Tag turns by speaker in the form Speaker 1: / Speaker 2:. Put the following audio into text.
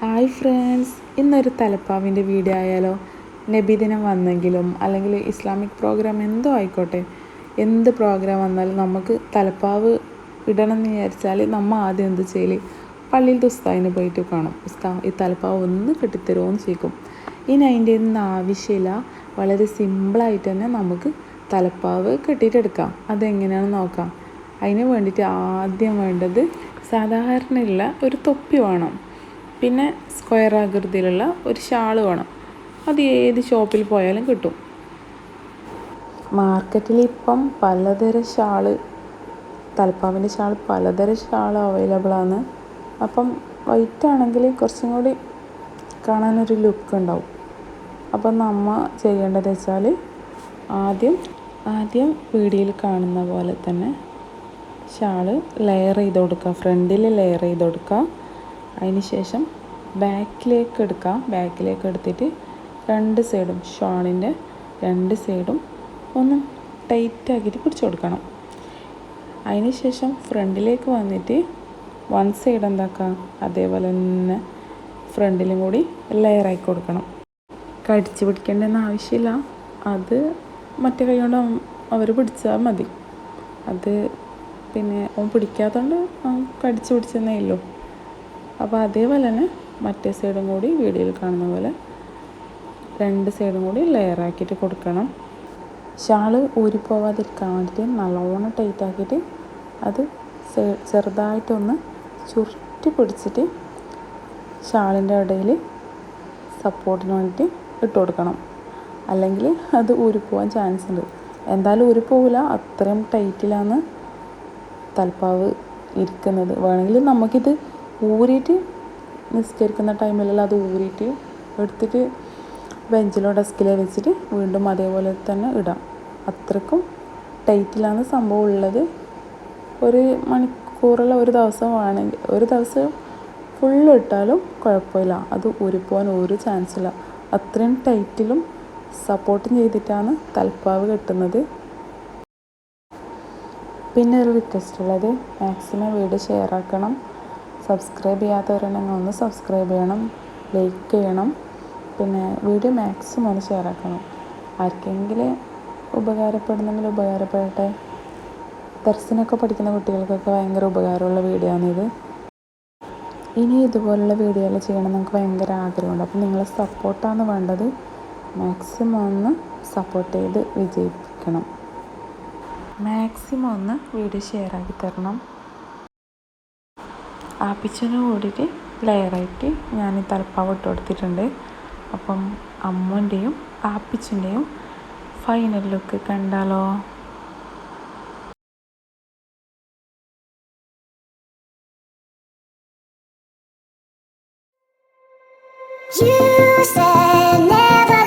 Speaker 1: Hi friends, ഇന്നൊരു തലപ്പാവിൻ്റെ video ആയാലോ. നബിദിനം വന്നെങ്കിലും അല്ലെങ്കിൽ ഇസ്ലാമിക് പ്രോഗ്രാം എന്തോ ആയിക്കോട്ടെ, എന്ത് പ്രോഗ്രാം വന്നാലും നമുക്ക് തലപ്പാവ് ഇടണം എന്ന് വിചാരിച്ചാൽ നമ്മൾ ആദ്യം എന്ത് ചെയ്യൽ, പള്ളിയിലത്തെ ഉസ്താദിനെ പോയിട്ട് കാണും. ഈ തലപ്പാവ് ഒന്ന് കെട്ടിത്തരുമോ എന്ന് ചോദിക്കും. ഇനി അതിൻ്റെ ഒന്നും ആവശ്യമില്ല, വളരെ സിമ്പിളായിട്ട് തന്നെ നമുക്ക് തലപ്പാവ് കെട്ടിയിട്ടെടുക്കാം. അതെങ്ങനെയാണെന്ന് നോക്കാം. അതിന് വേണ്ടിയിട്ട് ആദ്യം വേണ്ടത് സാധാരണയുള്ള ഒരു തൊപ്പി വേണം. പിന്നെ സ്ക്വയർ ആകൃതിയിലുള്ള ഒരു ഷാൾ വേണം. അത് ഏത് ഷോപ്പിൽ പോയാലും കിട്ടും. മാർക്കറ്റിൽ ഇപ്പം പലതരം തലപ്പാവിൻ്റെ പലതരം ഷാൾ അവൈലബിൾ ആണ്. അപ്പം വൈറ്റ് ആണെങ്കിൽ കുറച്ചും കൂടി കാണാനൊരു ലുക്ക് ഉണ്ടാവും. അപ്പം നമ്മൾ ചെയ്യേണ്ടത് വെച്ചാൽ ആദ്യം വീഡിയോയിൽ കാണുന്ന പോലെ തന്നെ ഷാൾ ലെയർ ചെയ്ത് കൊടുക്കുക. ഫ്രണ്ടിൽ ലെയർ ചെയ്ത് കൊടുക്കുക. അതിന് ശേഷം ബാക്കിലേക്ക് എടുത്തിട്ട് രണ്ട് സൈഡും ഷാളിൻ്റെ രണ്ട് സൈഡും ഒന്ന് ടൈറ്റാക്കിയിട്ട് പിടിച്ചു കൊടുക്കണം. അതിന് ശേഷം ഫ്രണ്ടിലേക്ക് വന്നിട്ട് വൺ സൈഡ് എന്താക്കുക, അതേപോലെ തന്നെ ഫ്രണ്ടിലും കൂടി ലെയറാക്കി കൊടുക്കണം. കടിച്ച് പിടിക്കേണ്ടെന്ന് ആവശ്യമില്ല, അത് മറ്റേ കൈ കൊണ്ട് അവർ പിടിച്ചാൽ മതി. അത് പിന്നെ പിടിക്കാത്തതുകൊണ്ട് കടിച്ച് പിടിച്ചെന്നേ ഉള്ളൂ. അപ്പോൾ അതേപോലെ തന്നെ മറ്റേ സൈഡും കൂടി വീഡിയോയിൽ കാണുന്ന പോലെ രണ്ട് സൈഡും കൂടി ലെയറാക്കിയിട്ട് കൊടുക്കണം. ഷാൾ ഊരിപ്പോവാതിരിക്കാൻ വേണ്ടിയിട്ട് നല്ലോണം ടൈറ്റാക്കിയിട്ട് അത് ചെറുതായിട്ടൊന്ന് ചുരുട്ടി പിടിച്ചിട്ട് ഷാളിൻ്റെ ഇടയിൽ സപ്പോർട്ടിന് വേണ്ടിയിട്ട് ഇട്ട് കൊടുക്കണം. അല്ലെങ്കിൽ അത് ഊരിപ്പോവാൻ ചാൻസ് ഉണ്ട്. എന്തായാലും ഊരിപ്പോവില്ല, അത്രയും ടൈറ്റിലാണ് തലപ്പാവ് ഇരിക്കുന്നത്. വേണമെങ്കിൽ നമുക്കിത് ഊരിയിട്ട് നിസ്കരിക്കുന്ന ടൈമിലെല്ലാം അത് ഊരിയിട്ട് എടുത്തിട്ട് ബെഞ്ചിലോ ഡെസ്കിലോ വെച്ചിട്ട് വീണ്ടും അതേപോലെ തന്നെ ഇടാം. അത്രയ്ക്കും ടൈറ്റിലാണ് സംഭവം ഉള്ളത്. ഒരു മണിക്കൂറുള്ള ഒരു ദിവസം വേണമെങ്കിൽ ഒരു ദിവസം ഫുള്ള് ഇട്ടാലും കുഴപ്പമില്ല, അത് ഊരിപ്പോകാൻ ഒരു ചാൻസില്ല. അത്രയും ടൈറ്റിലും സപ്പോർട്ടും ചെയ്തിട്ടാണ് തലപ്പാവ് കെട്ടുന്നത്. പിന്നെ ഒരു റിക്വസ്റ്റ് ഉള്ളത്, മാക്സിമം വീഡിയോ ഷെയർ ആക്കണം. സബ്സ്ക്രൈബ് ചെയ്യാത്തവരുണ്ടെങ്കിൽ ഒന്ന് സബ്സ്ക്രൈബ് ചെയ്യണം, ലൈക്ക് ചെയ്യണം. പിന്നെ വീഡിയോ മാക്സിമം ഒന്ന് ഷെയർ ആക്കണം. ആർക്കെങ്കിലും ഉപകാരപ്പെടുന്നെങ്കിൽ ഉപകാരപ്പെടട്ടെ. ദർസിനൊക്കെ പഠിക്കുന്ന കുട്ടികൾക്കൊക്കെ ഭയങ്കര ഉപകാരമുള്ള വീഡിയോ ആണിത്. ഇനി ഇതുപോലുള്ള വീഡിയോകൾ ചെയ്യണം നമുക്ക് ഭയങ്കര ആഗ്രഹമുണ്ട്. അപ്പം നിങ്ങളെ സപ്പോർട്ടാണ് വേണ്ടത്. മാക്സിമം ഒന്ന് സപ്പോർട്ട് ചെയ്ത് വിജയിപ്പിക്കണം. മാക്സിമം ഒന്ന് വീഡിയോ ഷെയർ ആക്കി തരണം. ആപ്പിച്ചിന് കൂടിയിട്ട് ലെയറായിട്ട് ഞാൻ തലപ്പാവ് ഇട്ട് കൊടുത്തിട്ടുണ്ട്. അപ്പം അമ്മൻ്റെയും ആപ്പിച്ചിൻ്റെയും ഫൈനൽ ലുക്ക് കണ്ടാലോ.
Speaker 2: You said never